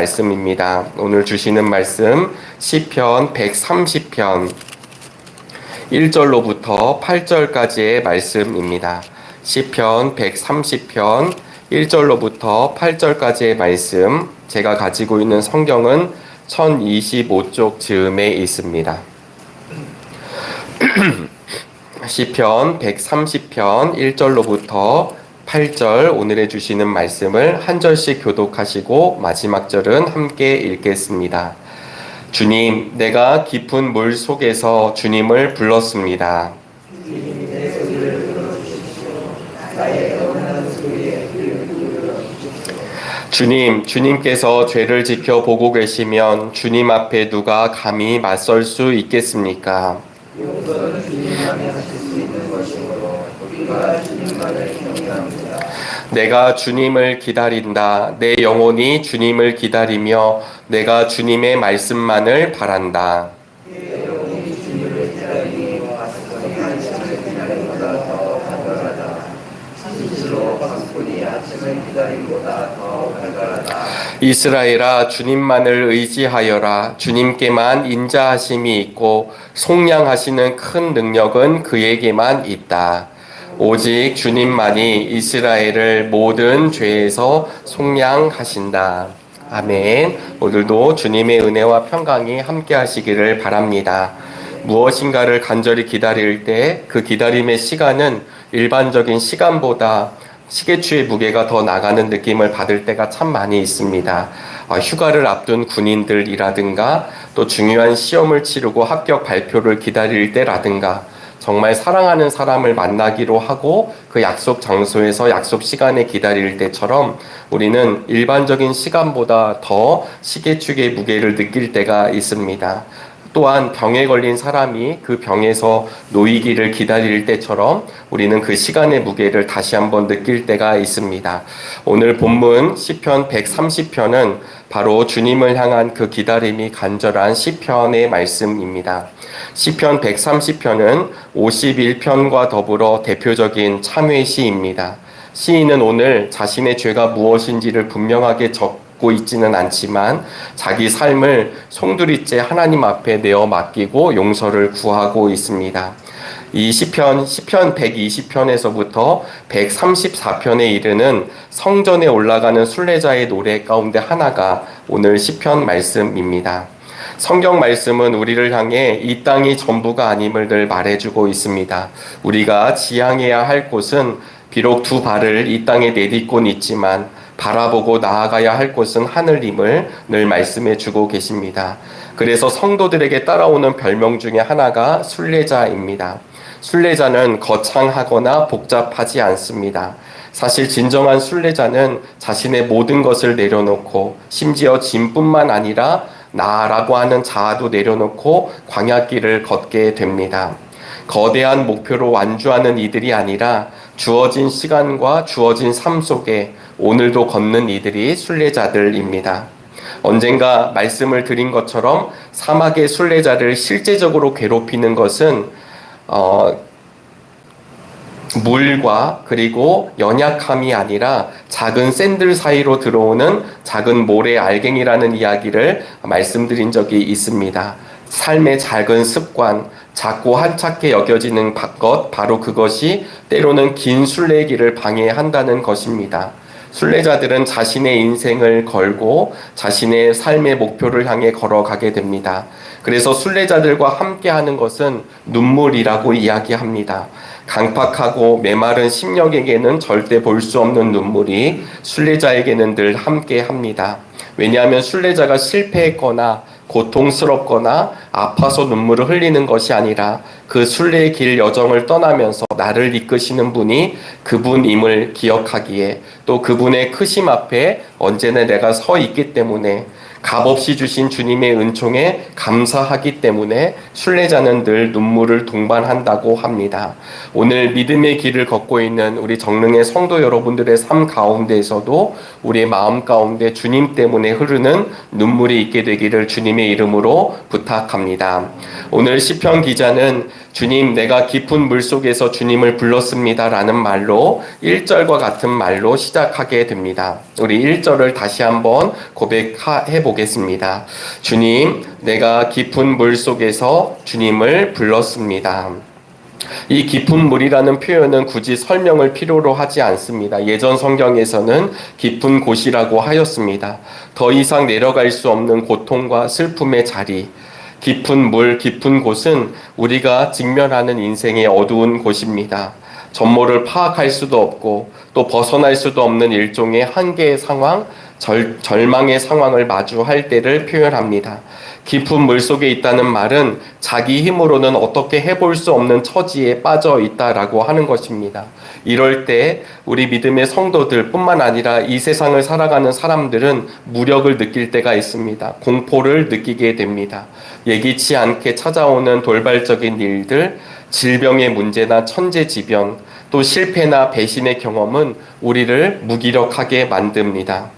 말씀입니다. 오늘 주시는 말씀 시편 130편 1절로부터 8절까지의 말씀입니다. 시편 130편 1절로부터 8절까지의 말씀, 제가 가지고 있는 성경은 1025쪽 즈음에 있습니다. 시편 130편 1절로부터 8절, 오늘의 주시는 말씀을 한 절씩 교독하시고 마지막 절은 함께 읽겠습니다. 주님, 내가 깊은 물 속에서 주님을 불렀습니다. 주님, 주님께서 죄를 지켜보고 계시면 주님 앞에 누가 감히 맞설 수 있겠습니까? 용서는 주님만이 하실 수 있는 것이므로 우리가 주님만을 경외합니다. 내가 주님을 기다린다. 내 영혼이 주님을 기다리며 내가 주님의 말씀만을 바란다. 내 영혼이 주님을 기다리니 바스콘이 아침을 기다림보다 더 간절하다. 진실로 바스콘이 아침을 기다림보다 더 간절하다. 이스라엘아, 주님만을 의지하여라. 주님께만 인자하심이 있고 속량하시는 큰 능력은 그에게만 있다. 오직 주님만이 이스라엘을 모든 죄에서 속량하신다. 아멘. 오늘도 주님의 은혜와 평강이 함께 하시기를 바랍니다. 무엇인가를 간절히 기다릴 때 그 기다림의 시간은 일반적인 시간보다 시계추의 무게가 더 나가는 느낌을 받을 때가 참 많이 있습니다. 휴가를 앞둔 군인들이라든가 또 중요한 시험을 치르고 합격 발표를 기다릴 때라든가 정말 사랑하는 사람을 만나기로 하고 그 약속 장소에서 약속 시간에 기다릴 때처럼 우리는 일반적인 시간보다 더 시계축의 무게를 느낄 때가 있습니다. 또한 병에 걸린 사람이 그 병에서 놓이기를 기다릴 때처럼 우리는 그 시간의 무게를 다시 한번 느낄 때가 있습니다. 오늘 본문 시편 130편은 바로 주님을 향한 그 기다림이 간절한 시편의 말씀입니다. 시편 130편은 51편과 더불어 대표적인 참회시입니다. 시인은 오늘 자신의 죄가 무엇인지를 분명하게 적고 있지는 않지만 자기 삶을 송두리째 하나님 앞에 내어 맡기고 용서를 구하고 있습니다. 이 시편 120편에서부터 134편에 이르는 성전에 올라가는 순례자의 노래 가운데 하나가 오늘 시편 말씀입니다. 성경 말씀은 우리를 향해 이 땅이 전부가 아님을 늘 말해주고 있습니다. 우리가 지향해야 할 곳은 비록 두 발을 이 땅에 내딛곤 있지만 바라보고 나아가야 할 곳은 하늘임을 늘 말씀해주고 계십니다. 그래서 성도들에게 따라오는 별명 중에 하나가 순례자입니다. 순례자는 거창하거나 복잡하지 않습니다. 사실 진정한 순례자는 자신의 모든 것을 내려놓고 심지어 짐뿐만 아니라 나라고 하는 자아도 내려놓고 광야길을 걷게 됩니다. 거대한 목표로 완주하는 이들이 아니라 주어진 시간과 주어진 삶 속에 오늘도 걷는 이들이 순례자들입니다. 언젠가 말씀을 드린 것처럼 사막의 순례자를 실제적으로 괴롭히는 것은 물과 그리고 연약함이 아니라 작은 샌들 사이로 들어오는 작은 모래 알갱이라는 이야기를 말씀드린 적이 있습니다. 삶의 작은 습관, 작고 한착해 여겨지는 것, 바로 그것이 때로는 긴 순례길을 방해한다는 것입니다. 순례자들은 자신의 인생을 걸고 자신의 삶의 목표를 향해 걸어가게 됩니다. 그래서 순례자들과 함께하는 것은 눈물이라고 이야기합니다. 강팍하고 메마른 심령에게는 절대 볼 수 없는 눈물이 순례자에게는 늘 함께합니다. 왜냐하면 순례자가 실패했거나 고통스럽거나 아파서 눈물을 흘리는 것이 아니라 그 순례의 길 여정을 떠나면서 나를 이끄시는 분이 그분임을 기억하기에 또 그분의 크심 앞에 언제나 내가 서 있기 때문에 값없이 주신 주님의 은총에 감사하기 때문에 순례자는 늘 눈물을 동반한다고 합니다. 오늘 믿음의 길을 걷고 있는 우리 정릉의 성도 여러분들의 삶 가운데에서도 우리의 마음 가운데 주님 때문에 흐르는 눈물이 있게 되기를 주님의 이름으로 부탁합니다. 오늘 시편 기자는 주님, 내가 깊은 물속에서 주님을 불렀습니다 라는 말로 1절과 같은 말로 시작하게 됩니다. 우리 1절을 다시 한번 고백해 보겠습니다. 주님, 내가 깊은 물속에서 주님을 불렀습니다. 이 깊은 물이라는 표현은 굳이 설명을 필요로 하지 않습니다. 예전 성경에서는 깊은 곳이라고 하였습니다. 더 이상 내려갈 수 없는 고통과 슬픔의 자리, 깊은 물, 깊은 곳은 우리가 직면하는 인생의 어두운 곳입니다. 전모를 파악할 수도 없고 또 벗어날 수도 없는 일종의 한계의 상황, 절망의 상황을 마주할 때를 표현합니다. 깊은 물속에 있다는 말은 자기 힘으로는 어떻게 해볼 수 없는 처지에 빠져 있다라고 하는 것입니다. 이럴 때 우리 믿음의 성도들 뿐만 아니라 이 세상을 살아가는 사람들은 무력을 느낄 때가 있습니다. 공포를 느끼게 됩니다. 예기치 않게 찾아오는 돌발적인 일들, 질병의 문제나 천재지변, 또 실패나 배신의 경험은 우리를 무기력하게 만듭니다.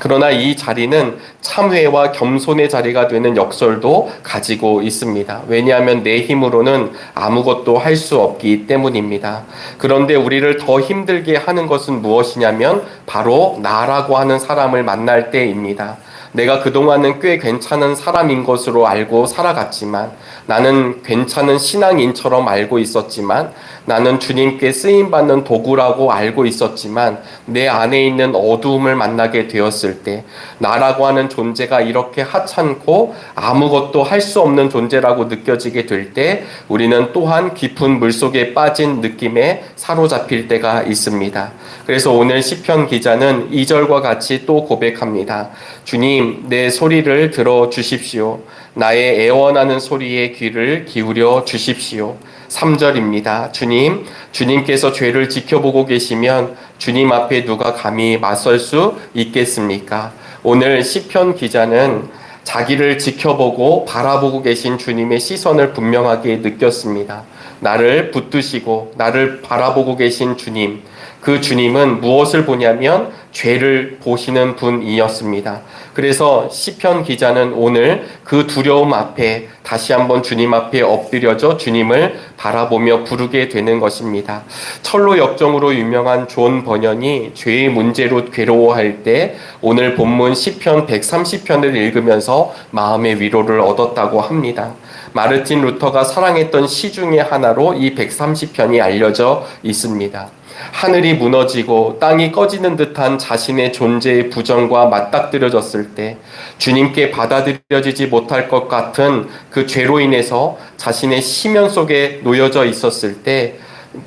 그러나 이 자리는 참회와 겸손의 자리가 되는 역설도 가지고 있습니다. 왜냐하면 내 힘으로는 아무것도 할 수 없기 때문입니다. 그런데 우리를 더 힘들게 하는 것은 무엇이냐면 바로 나라고 하는 사람을 만날 때입니다. 내가 그동안은 꽤 괜찮은 사람인 것으로 알고 살아갔지만, 나는 괜찮은 신앙인처럼 알고 있었지만, 나는 주님께 쓰임받는 도구라고 알고 있었지만, 내 안에 있는 어두움을 만나게 되었을 때 나라고 하는 존재가 이렇게 하찮고 아무것도 할 수 없는 존재라고 느껴지게 될 때 우리는 또한 깊은 물속에 빠진 느낌에 사로잡힐 때가 있습니다. 그래서 오늘 시편 기자는 2절과 같이 또 고백합니다. 주님, 내 소리를 들어 주십시오. 나의 애원하는 소리에 귀를 기울여 주십시오. 3절입니다. 주님, 주님께서 죄를 지켜보고 계시면 주님 앞에 누가 감히 맞설 수 있겠습니까? 오늘 시편 기자는 자기를 지켜보고 바라보고 계신 주님의 시선을 분명하게 느꼈습니다. 나를 붙드시고 나를 바라보고 계신 주님, 그 주님은 무엇을 보냐면 죄를 보시는 분이었습니다. 그래서 시편 기자는 오늘 그 두려움 앞에 다시 한번 주님 앞에 엎드려져 주님을 바라보며 부르게 되는 것입니다. 철로 역정으로 유명한 존 버년이 죄의 문제로 괴로워할 때 오늘 본문 시편 130편을 읽으면서 마음의 위로를 얻었다고 합니다. 마르틴 루터가 사랑했던 시 중에 하나로 이 130편이 알려져 있습니다. 하늘이 무너지고 땅이 꺼지는 듯한 자신의 존재의 부정과 맞닥뜨려졌을 때, 주님께 받아들여지지 못할 것 같은 그 죄로 인해서 자신의 심연 속에 놓여져 있었을 때,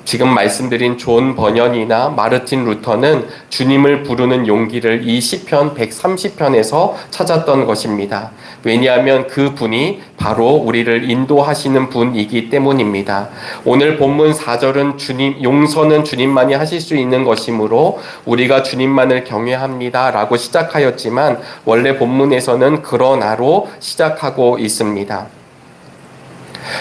지금 말씀드린 존 버년이나 마르틴 루터는 주님을 부르는 용기를 이 시편 130편에서 찾았던 것입니다. 왜냐하면 그 분이 바로 우리를 인도하시는 분이기 때문입니다. 오늘 본문 4절은 주님, 용서는 주님만이 하실 수 있는 것이므로 우리가 주님만을 경외합니다 라고 시작하였지만, 원래 본문에서는 그러나로 시작하고 있습니다.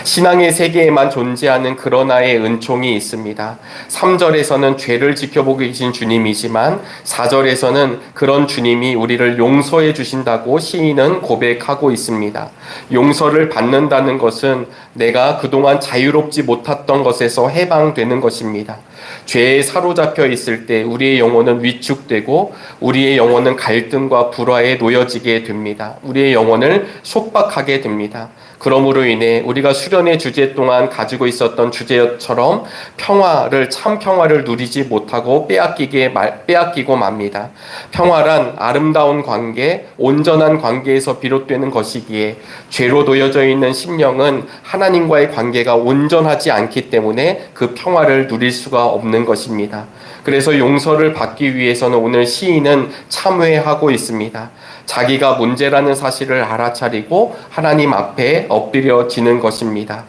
신앙의 세계에만 존재하는 그러나의 은총이 있습니다. 3절에서는 죄를 지켜보고 계신 주님이지만 4절에서는 그런 주님이 우리를 용서해 주신다고 시인은 고백하고 있습니다. 용서를 받는다는 것은 내가 그동안 자유롭지 못했던 것에서 해방되는 것입니다. 죄에 사로잡혀 있을 때 우리의 영혼은 위축되고 우리의 영혼은 갈등과 불화에 놓여지게 됩니다. 우리의 영혼을 속박하게 됩니다. 그러므로 인해 우리가 수련의 주제 동안 가지고 있었던 주제처럼 참 평화를 누리지 못하고 빼앗기고 맙니다. 평화란 아름다운 관계, 온전한 관계에서 비롯되는 것이기에 죄로 놓여져 있는 심령은 하나님과의 관계가 온전하지 않기 때문에 그 평화를 누릴 수가 없는 것입니다. 그래서 용서를 받기 위해서는 오늘 시인은 참회하고 있습니다. 자기가 문제라는 사실을 알아차리고 하나님 앞에 엎드려지는 것입니다.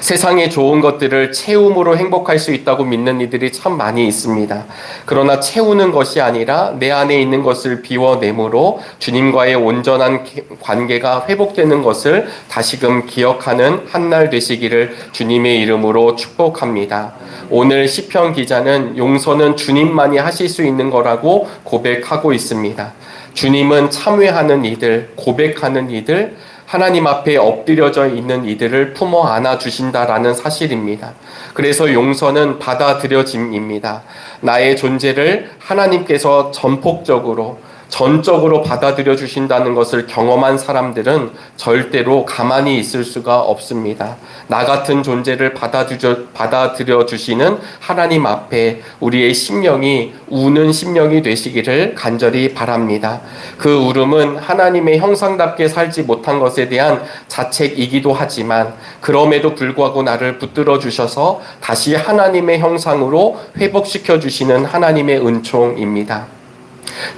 세상의 좋은 것들을 채움으로 행복할 수 있다고 믿는 이들이 참 많이 있습니다. 그러나 채우는 것이 아니라 내 안에 있는 것을 비워내므로 주님과의 온전한 관계가 회복되는 것을 다시금 기억하는 한날 되시기를 주님의 이름으로 축복합니다. 오늘 시편 기자는 용서는 주님만이 하실 수 있는 거라고 고백하고 있습니다. 주님은 참회하는 이들, 고백하는 이들, 하나님 앞에 엎드려져 있는 이들을 품어 안아 주신다라는 사실입니다. 그래서 용서는 받아들여짐입니다. 나의 존재를 하나님께서 전적으로 받아들여 주신다는 것을 경험한 사람들은 절대로 가만히 있을 수가 없습니다. 나 같은 존재를 받아들여 주시는 하나님 앞에 우리의 심령이 우는 심령이 되시기를 간절히 바랍니다. 그 울음은 하나님의 형상답게 살지 못한 것에 대한 자책이기도 하지만 그럼에도 불구하고 나를 붙들어 주셔서 다시 하나님의 형상으로 회복시켜 주시는 하나님의 은총입니다.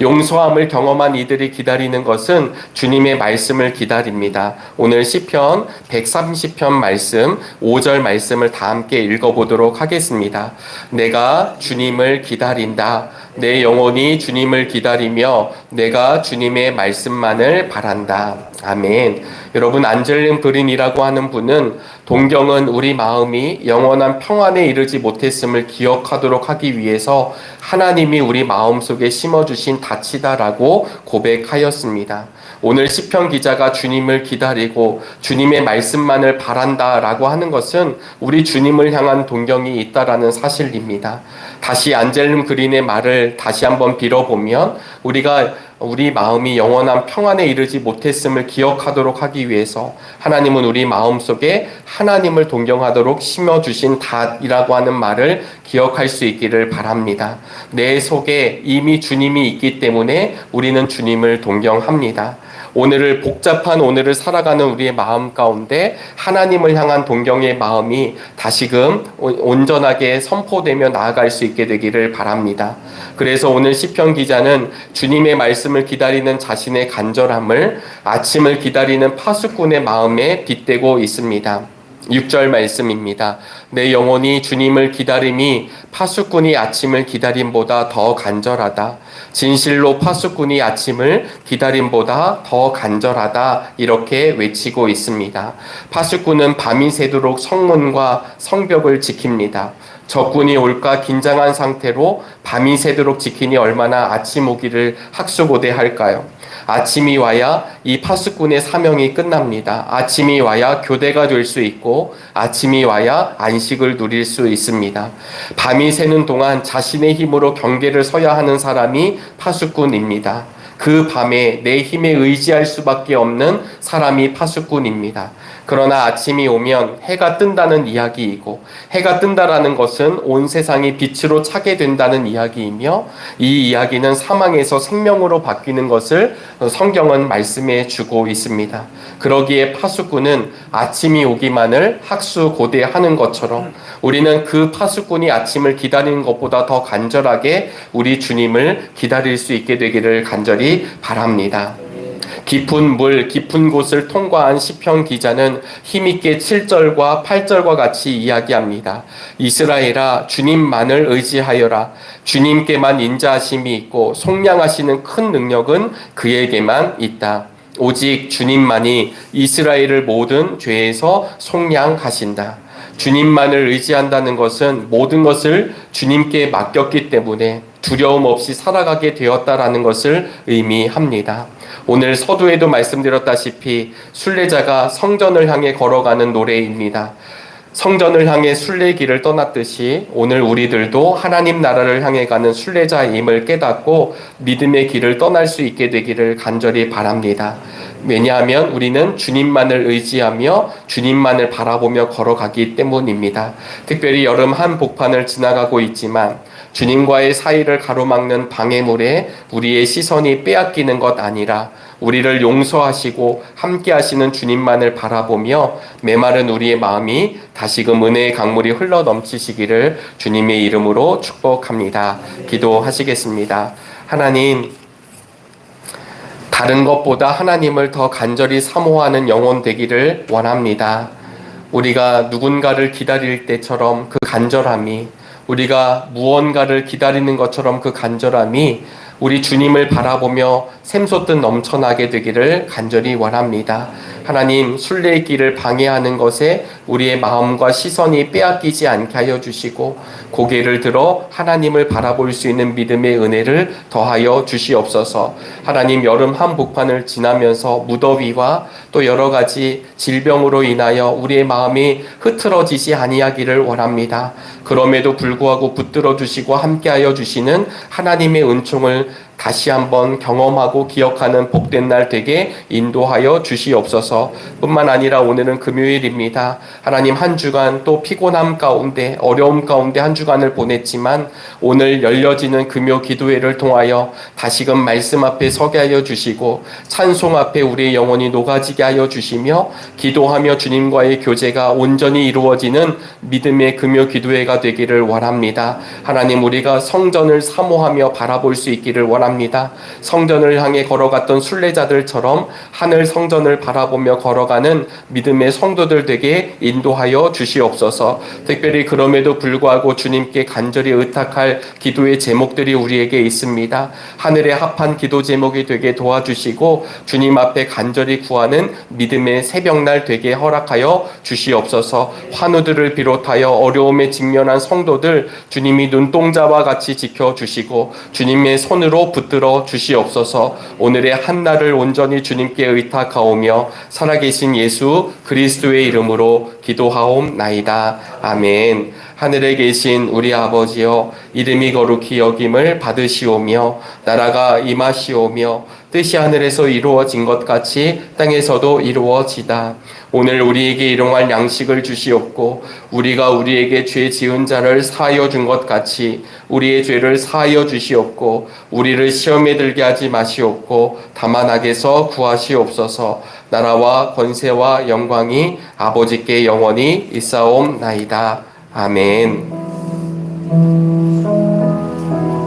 용서함을 경험한 이들이 기다리는 것은 주님의 말씀을 기다립니다. 오늘 시편 130편 말씀 5절 말씀을 다 함께 읽어보도록 하겠습니다. 내가 주님을 기다린다. 내 영혼이 주님을 기다리며 내가 주님의 말씀만을 바란다. 아멘. 여러분, 안젤린 브린이라고 하는 분은 동경은 우리 마음이 영원한 평안에 이르지 못했음을 기억하도록 하기 위해서 하나님이 우리 마음속에 심어주신 닻이다라고 고백하였습니다. 오늘 시편 기자가 주님을 기다리고 주님의 말씀만을 바란다라고 하는 것은 우리 주님을 향한 동경이 있다라는 사실입니다. 다시 안젤린 그린의 말을 다시 한번 빌어보면 우리 마음이 영원한 평안에 이르지 못했음을 기억하도록 하기 위해서 하나님은 우리 마음속에 하나님을 동경하도록 심어주신 닷이라고 하는 말을 기억할 수 있기를 바랍니다. 내 속에 이미 주님이 있기 때문에 우리는 주님을 동경합니다. 복잡한 오늘을 살아가는 우리의 마음 가운데 하나님을 향한 동경의 마음이 다시금 온전하게 선포되며 나아갈 수 있게 되기를 바랍니다. 그래서 오늘 시편 기자는 주님의 말씀을 기다리는 자신의 간절함을 아침을 기다리는 파수꾼의 마음에 빗대고 있습니다. 6절 말씀입니다. 내 영혼이 주님을 기다림이 파수꾼이 아침을 기다림보다 더 간절하다. 진실로 파수꾼이 아침을 기다림보다 더 간절하다. 이렇게 외치고 있습니다. 파수꾼은 밤이 새도록 성문과 성벽을 지킵니다. 적군이 올까 긴장한 상태로 밤이 새도록 지키니 얼마나 아침 오기를 학수고대할까요? 아침이 와야 이 파수꾼의 사명이 끝납니다. 아침이 와야 교대가 될 수 있고 아침이 와야 안식을 누릴 수 있습니다. 밤이 새는 동안 자신의 힘으로 경계를 서야 하는 사람이 파수꾼입니다. 그 밤에 내 힘에 의지할 수밖에 없는 사람이 파수꾼입니다. 그러나 아침이 오면 해가 뜬다는 이야기이고, 해가 뜬다라는 것은 온 세상이 빛으로 차게 된다는 이야기이며, 이 이야기는 사망에서 생명으로 바뀌는 것을 성경은 말씀해 주고 있습니다. 그러기에 파수꾼은 아침이 오기만을 학수고대하는 것처럼 우리는 그 파수꾼이 아침을 기다리는 것보다 더 간절하게 우리 주님을 기다릴 수 있게 되기를 간절히 바랍니다. 깊은 곳을 통과한 시편 기자는 힘있게 7절과 8절과 같이 이야기합니다. 이스라엘아, 주님만을 의지하여라. 주님께만 인자하심이 있고 속량하시는 큰 능력은 그에게만 있다. 오직 주님만이 이스라엘을 모든 죄에서 속량하신다. 주님만을 의지한다는 것은 모든 것을 주님께 맡겼기 때문에 두려움 없이 살아가게 되었다라는 것을 의미합니다. 오늘 서두에도 말씀드렸다시피 순례자가 성전을 향해 걸어가는 노래입니다. 성전을 향해 순례길을 떠났듯이 오늘 우리들도 하나님 나라를 향해 가는 순례자임을 깨닫고 믿음의 길을 떠날 수 있게 되기를 간절히 바랍니다. 왜냐하면 우리는 주님만을 의지하며 주님만을 바라보며 걸어가기 때문입니다. 특별히 여름 한복판을 지나가고 있지만 주님과의 사이를 가로막는 방해물에 우리의 시선이 빼앗기는 것 아니라 우리를 용서하시고 함께 하시는 주님만을 바라보며 메마른 우리의 마음이 다시금 은혜의 강물이 흘러 넘치시기를 주님의 이름으로 축복합니다. 기도하시겠습니다. 하나님, 다른 것보다 하나님을 더 간절히 사모하는 영혼 되기를 원합니다. 우리가 누군가를 기다릴 때처럼 그 간절함이, 우리가 무언가를 기다리는 것처럼 그 간절함이 우리 주님을 바라보며 샘솟듯 넘쳐나게 되기를 간절히 원합니다. 하나님, 순례의 길을 방해하는 것에 우리의 마음과 시선이 빼앗기지 않게 하여 주시고 고개를 들어 하나님을 바라볼 수 있는 믿음의 은혜를 더하여 주시옵소서. 하나님, 여름 한복판을 지나면서 무더위와 또 여러 가지 질병으로 인하여 우리의 마음이 흐트러지지 아니하기를 원합니다. 그럼에도 불구하고 붙들어 주시고 함께하여 주시는 하나님의 은총을 다시 한번 경험하고 기억하는 복된 날 되게 인도하여 주시옵소서. 뿐만 아니라 오늘은 금요일입니다. 하나님, 한 주간 또 피곤함 가운데 어려움 가운데 한 주간을 보냈지만 오늘 열려지는 금요 기도회를 통하여 다시금 말씀 앞에 서게 하여 주시고 찬송 앞에 우리의 영혼이 녹아지게 하여 주시며 기도하며 주님과의 교제가 온전히 이루어지는 믿음의 금요 기도회가 되기를 원합니다. 하나님, 우리가 성전을 사모하며 바라볼 수 있기를 원합니다. 성전을 향해 걸어갔던 순례자들처럼 하늘 성전을 바라보며 걸어가는 믿음의 성도들 되게 인도하여 주시옵소서. 특별히 그럼에도 불구하고 주님께 간절히 의탁할 기도의 제목들이 우리에게 있습니다. 하늘에 합한 기도 제목이 되게 도와주시고 주님 앞에 간절히 구하는 믿음의 새벽날 되게 허락하여 주시옵소서. 환우들을 비롯하여 어려움에 직면한 성도들 주님이 눈동자와 같이 지켜주시고 주님의 손으로 붙들어 주시옵소서. 오늘의 한날을 온전히 주님께 의탁하오며 살아계신 예수 그리스도의 이름으로 기도하옵나이다. 아멘. 하늘에 계신 우리 아버지여, 이름이 거룩히 여김을 받으시오며 나라가 임하시오며 뜻이 하늘에서 이루어진 것 같이 땅에서도 이루어지다. 오늘 우리에게 일용할 양식을 주시옵고 우리가 우리에게 죄 지은 자를 사하여 준 것 같이 우리의 죄를 사하여 주시옵고 우리를 시험에 들게 하지 마시옵고 다만 악에서 구하시옵소서. 나라와 권세와 영광이 아버지께 영원히 있사옵나이다. 아멘.